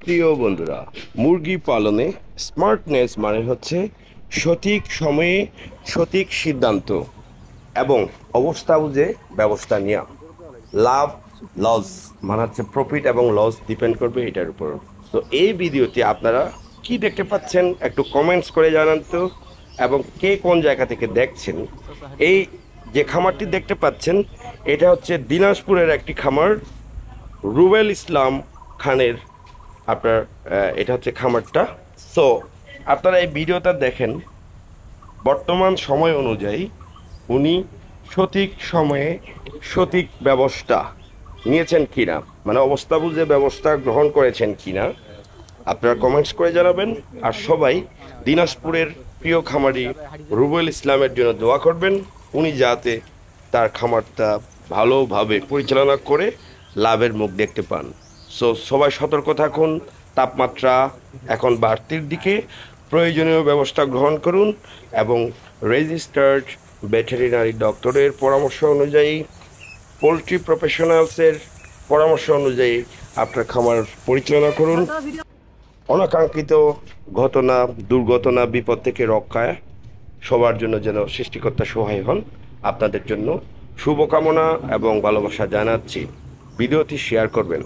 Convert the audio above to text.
প্রিয় বন্ধুরা, মুরগি পালনে স্মার্টনেস মানে হচ্ছে সঠিক সময়ে সঠিক সিদ্ধান্ত এবং অবস্থা বুঝে ব্যবস্থা নেওয়া। লাভ লস মানে হচ্ছে প্রফিট এবং লস ডিপেন্ড করবে এটার উপর। তো এই ভিডিওতে আপনারা কি দেখতে পাচ্ছেন একটু কমেন্টস করে জানান তো, এবং কে কোন জায়গা থেকে দেখছেন। এই যে খামারটি দেখতে পাচ্ছেন এটা হচ্ছে দিনাজপুরের একটি খামার, রুবেল ইসলাম খানের আপনার এটা হচ্ছে খামারটা। সো আপনারা এই ভিডিওটা দেখেন, বর্তমান সময় অনুযায়ী উনি সঠিক সময়ে সঠিক ব্যবস্থা নিয়েছেন কিনা, মানে অবস্থা বুঝে ব্যবস্থা গ্রহণ করেছেন কিনা আপনারা কমেন্টস করে জানাবেন। আর সবাই দিনাজপুরের প্রিয় খামারি রুবেল ইসলামের জন্য দোয়া করবেন, উনি যাতে তার খামারটা ভালোভাবে পরিচালনা করে লাভের মুখ দেখতে পান। সো সবাই সতর্ক থাকুন, তাপমাত্রা এখন বাড়তির দিকে, প্রয়োজনীয় ব্যবস্থা গ্রহণ করুন এবং রেজিস্টার্ড ভেটেরিনারি ডক্টরের পরামর্শ অনুযায়ী, পোলট্রি প্রফেশনালসের পরামর্শ অনুযায়ী আপনার খামার পরিচালনা করুন। অনাকাঙ্ক্ষিত ঘটনা, দুর্ঘটনা, বিপদ থেকে রক্ষায় সবার জন্য যেন সৃষ্টিকর্তা সহায় হন। আপনাদের জন্য শুভকামনা এবং ভালোবাসা জানাচ্ছি। ভিডিওটি শেয়ার করবেন।